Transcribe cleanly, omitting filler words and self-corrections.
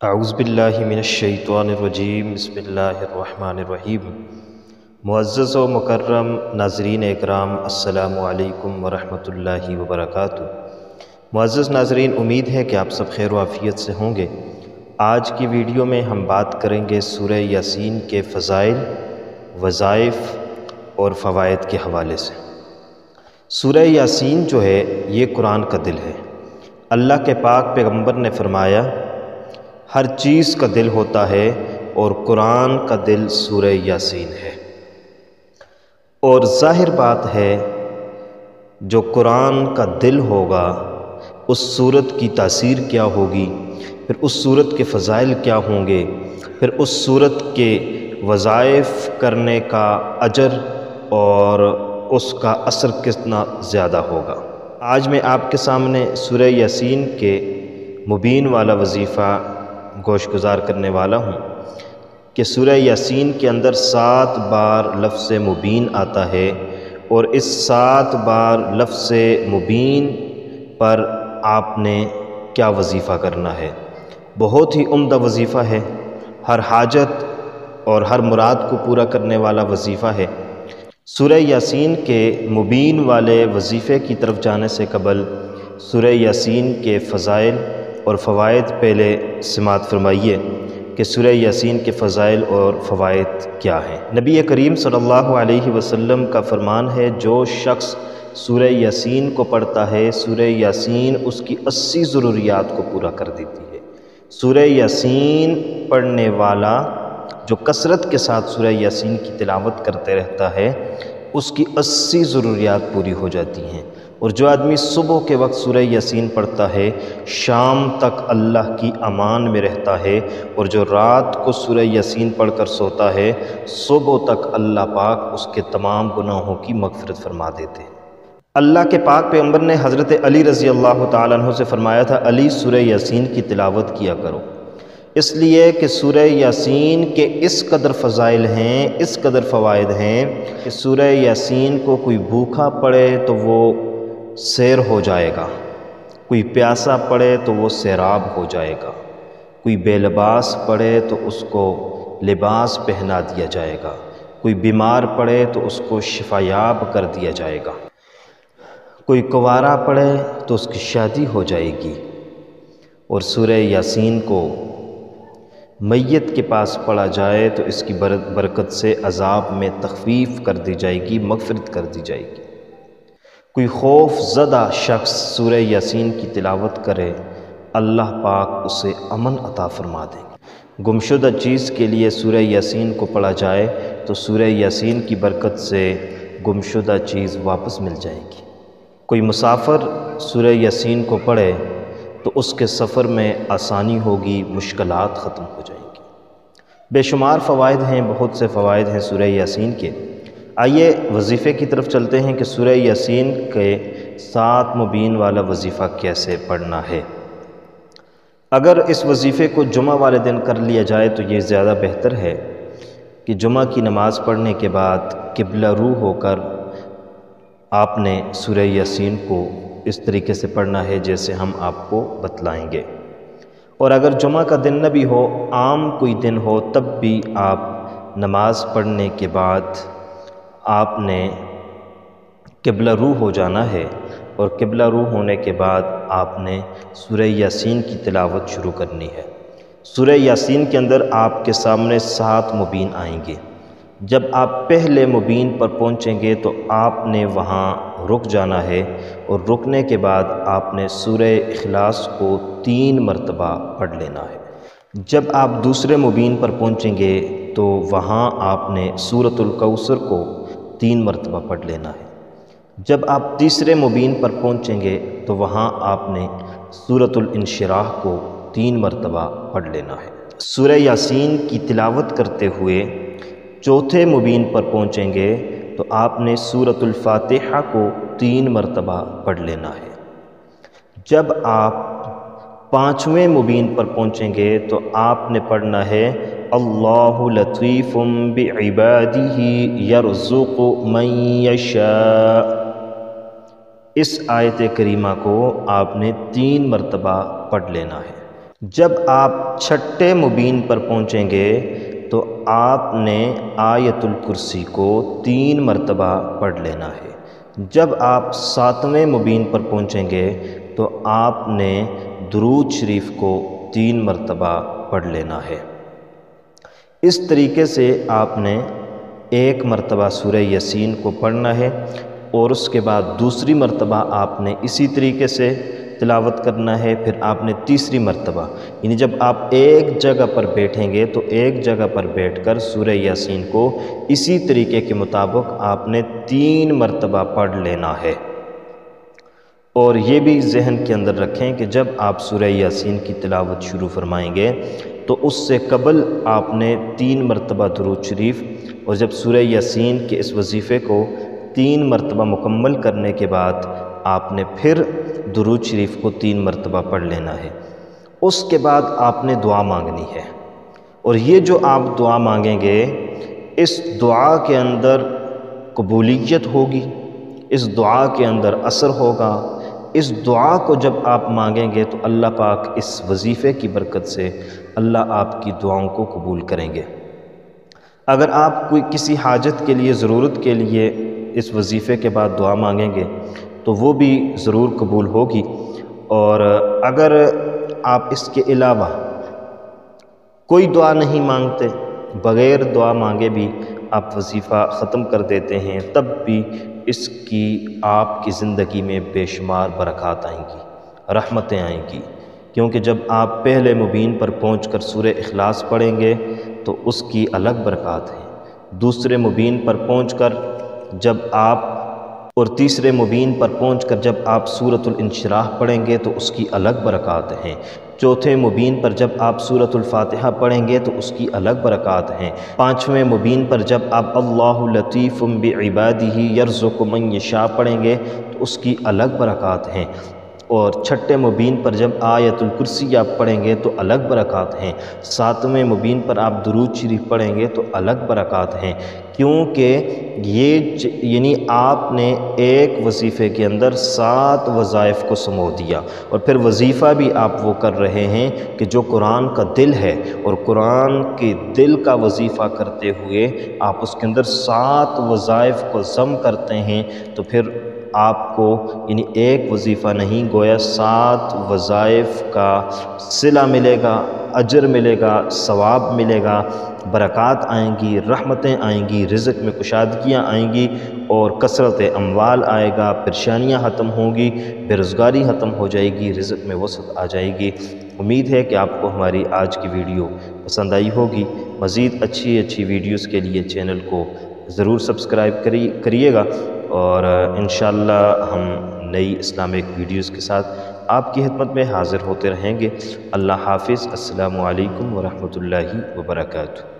اعوذ باللہ من الشیطان الرجیم بسم اللہ الرحمن الرحیم۔ معزز و مکرم ناظرین اکرام، السلام علیکم ورحمۃ اللہ وبرکاتہ۔ معزز ناظرین، امید ہے کہ آپ سب خیر و عافیت سے ہوں گے۔ آج کی ویڈیو میں ہم بات کریں گے سورہ یاسین کے فضائل، وظائف اور فوائد کے حوالے سے۔ سورہ یاسین جو ہے یہ قرآن کا دل ہے۔ اللہ کے پاک پیغمبر نے فرمایا ہر چیز کا دل ہوتا ہے اور قرآن کا دل سورہ یاسین ہے۔ اور ظاہر بات ہے جو قرآن کا دل ہوگا اس سورت کی تاثیر کیا ہوگی، پھر اس سورت کے فضائل کیا ہوں گے، پھر اس سورت کے وظائف کرنے کا اجر اور اس کا اثر کتنا زیادہ ہوگا۔ آج میں آپ کے سامنے سورہ یاسین کے مبین والا وظیفہ گوش گزار کرنے والا ہوں کہ سورہ یاسین کے اندر 7 بار لفظ مبین آتا ہے، اور اس 7 بار لفظ مبین پر آپ نے کیا وظیفہ کرنا ہے۔ بہت ہی عمدہ وظیفہ ہے، ہر حاجت اور ہر مراد کو پورا کرنے والا وظیفہ ہے۔ سورہ یاسین کے مبین والے وظیفے کی طرف جانے سے قبل سورہ یاسین کے فضائل اور فوائد پہلے سماعت فرمائیے کہ سورہ یاسین کے فضائل اور فوائد کیا ہیں۔ نبی کریم صلی اللہ علیہ وسلم کا فرمان ہے، جو شخص سورہ یاسین کو پڑھتا ہے، سورہ یاسین اس کی 80 ضروریات کو پورا کر دیتی ہے۔ سورہ یاسین پڑھنے والا جو کثرت کے ساتھ سورہ یاسین کی تلاوت کرتے رہتا ہے، اس کی 80 ضروریات پوری ہو جاتی ہیں۔ اور جو آدمی صبح کے وقت سورہ یاسین پڑھتا ہے، شام تک اللہ کی امان میں رہتا ہے، اور جو رات کو سورہ یاسین پڑھ کر سوتا ہے، صبح تک اللہ پاک اس کے تمام گناہوں کی مغفرت فرما دیتے ہیں۔ اللہ کے پاک پیغمبر نے حضرت علی رضی اللہ تعالیٰ عنہ سے فرمایا تھا، علی سورہ یاسین کی تلاوت کیا کرو، اس لیے کہ سورہ یاسین کے اس قدر فضائل ہیں، اس قدر فوائد ہیں کہ سورہ یاسین کو کوئی بھوکا پڑھے تو وہ سیر ہو جائے گا، کوئی پیاسا پڑھے تو وہ سیراب ہو جائے گا، کوئی بے لباس پڑھے تو اس کو لباس پہنا دیا جائے گا، کوئی بیمار پڑھے تو اس کو شفایاب کر دیا جائے گا، کوئی کنوارا پڑھے تو اس کی شادی ہو جائے گی۔ اور سورہ یاسین کو میت کے پاس پڑھا جائے تو اس کی برکت سے عذاب میں تخفیف کر دی جائے گی، مغفرت کر دی جائے گی۔ کوئی خوف زدہ شخص سورہ یاسین کی تلاوت کرے، اللہ پاک اسے امن عطا فرما دیں گے۔ گمشدہ چیز کے لیے سورہ یاسین کو پڑھا جائے تو سورہ یاسین کی برکت سے گمشدہ چیز واپس مل جائے گی۔ کوئی مسافر سورہ یاسین کو پڑھے تو اس کے سفر میں آسانی ہوگی، مشکلات ختم ہو جائیں گی۔ بے شمار فوائد ہیں، بہت سے فوائد ہیں سورہ یاسین کے۔ آئیے وظیفے کی طرف چلتے ہیں کہ سورہ یاسین کے 7 مبین والا وظیفہ کیسے پڑھنا ہے۔ اگر اس وظیفے کو جمعہ والے دن کر لیا جائے تو یہ زیادہ بہتر ہے کہ جمعہ کی نماز پڑھنے کے بعد قبلہ رو ہو کر آپ نے سورہ یاسین کو اس طریقے سے پڑھنا ہے جیسے ہم آپ کو بتلائیں گے۔ اور اگر جمعہ کا دن نہ بھی ہو، عام کوئی دن ہو، تب بھی آپ نماز پڑھنے کے بعد آپ نے قبلہ رو ہو جانا ہے، اور قبلہ رو ہونے کے بعد آپ نے سورہ یاسین کی تلاوت شروع کرنی ہے۔ سورہ یاسین کے اندر آپ کے سامنے 7 مبین آئیں گے۔ جب آپ پہلے مبین پر پہنچیں گے تو آپ نے وہاں رک جانا ہے، اور رکنے کے بعد آپ نے سورہ اخلاص کو 3 مرتبہ پڑھ لینا ہے۔ جب آپ دوسرے مبین پر پہنچیں گے تو وہاں آپ نے سورۃ الکوثر کو 3 مرتبہ پڑھ لینا ہے۔ جب آپ تیسرے مبین پر پہنچیں گے تو وہاں آپ نے سورۃ الانشراح کو 3 مرتبہ پڑھ لینا ہے۔ سورہ یاسین کی تلاوت کرتے ہوئے چوتھے مبین پر پہنچیں گے تو آپ نے سورۃ الفاتحہ کو 3 مرتبہ پڑھ لینا ہے۔ جب آپ 5ویں مبین پر پہنچیں گے تو آپ نے پڑھنا ہے اللہ لطیف بعبادہ یرزق من یشاء۔ اس آیت کریمہ کو آپ نے 3 مرتبہ پڑھ لینا ہے۔ جب آپ چھٹے مبین پر پہنچیں گے تو آپ نے آیت الکرسی کو 3 مرتبہ پڑھ لینا ہے۔ جب آپ 7ویں مبین پر پہنچیں گے تو آپ نے درود شریف کو 3 مرتبہ پڑھ لینا ہے۔ اس طریقے سے آپ نے 1 مرتبہ سورہ یاسین کو پڑھنا ہے، اور اس کے بعد دوسری مرتبہ آپ نے اسی طریقے سے تلاوت کرنا ہے۔ پھر آپ نے تیسری مرتبہ، یعنی جب آپ ایک جگہ پر بیٹھیں گے تو ایک جگہ پر بیٹھ کر سورہ یاسین کو اسی طریقے کے مطابق آپ نے 3 مرتبہ پڑھ لینا ہے۔ اور یہ بھی ذہن کے اندر رکھیں کہ جب آپ سورہ یاسین کی تلاوت شروع فرمائیں گے تو اس سے قبل آپ نے 3 مرتبہ درود شریف، اور جب سورہ یاسین کے اس وظیفے کو 3 مرتبہ مکمل کرنے کے بعد آپ نے پھر درود شریف کو 3 مرتبہ پڑھ لینا ہے۔ اس کے بعد آپ نے دعا مانگنی ہے، اور یہ جو آپ دعا مانگیں گے اس دعا کے اندر قبولیت ہوگی، اس دعا کے اندر اثر ہوگا۔ اس دعا کو جب آپ مانگیں گے تو اللہ پاک اس وظیفے کی برکت سے اللہ آپ کی دعاؤں کو قبول کریں گے۔ اگر آپ کوئی کسی حاجت کے لیے، ضرورت کے لیے اس وظیفے کے بعد دعا مانگیں گے تو وہ بھی ضرور قبول ہوگی، اور اگر آپ اس کے علاوہ کوئی دعا نہیں مانگتے، بغیر دعا مانگے بھی آپ وظیفہ ختم کر دیتے ہیں، تب بھی اس کی آپ کی زندگی میں بے شمار برکات آئیں گی، رحمتیں آئیں گی، کیونکہ جب آپ پہلے مبین پر پہنچ کر سورہ اخلاص پڑھیں گے تو اس کی الگ برکات ہیں۔ دوسرے مبین پر پہنچ کر جب آپ، اور تیسرے مبین پر پہنچ کر جب آپ سورۃ الانشراح پڑھیں گے تو اس کی الگ برکات ہیں۔ چوتھے مبین پر جب آپ سورۃ الفاتحہ پڑھیں گے تو اس کی الگ برکات ہیں۔ 5ویں مبین پر جب آپ اللہ لطیف بعبادہ یرزق من یشاء پڑھیں گے تو اس کی الگ برکات ہیں، اور 6 مبین پر جب آیت الکرسی آپ پڑھیں گے تو الگ برکات ہیں۔ 7ویں مبین پر آپ درود شریف پڑھیں گے تو الگ برکات ہیں، کیونکہ یہ یعنی آپ نے ایک وظیفے کے اندر 7 وظائف کو سمو دیا، اور پھر وظیفہ بھی آپ وہ کر رہے ہیں کہ جو قرآن کا دل ہے، اور قرآن کے دل کا وظیفہ کرتے ہوئے آپ اس کے اندر 7 وظائف کو ضم کرتے ہیں، تو پھر آپ کو یعنی ایک وظیفہ نہیں، گویا 7 وظائف کا صلہ ملے گا، اجر ملے گا، ثواب ملے گا، برکات آئیں گی، رحمتیں آئیں گی، رزق میں کشادگیاں آئیں گی، اور کثرت اموال آئے گا، پریشانیاں ختم ہوں گی، بے روزگاری ختم ہو جائے گی، رزق میں وسعت آ جائے گی۔ امید ہے کہ آپ کو ہماری آج کی ویڈیو پسند آئی ہوگی۔ مزید اچھی ویڈیوز کے لیے چینل کو ضرور سبسکرائب کریے گا، اور انشاءاللہ ہم نئی اسلامک ویڈیوز کے ساتھ آپ کی خدمت میں حاضر ہوتے رہیں گے۔ اللہ حافظ۔ السلام علیکم ورحمۃ اللہ وبرکاتہ۔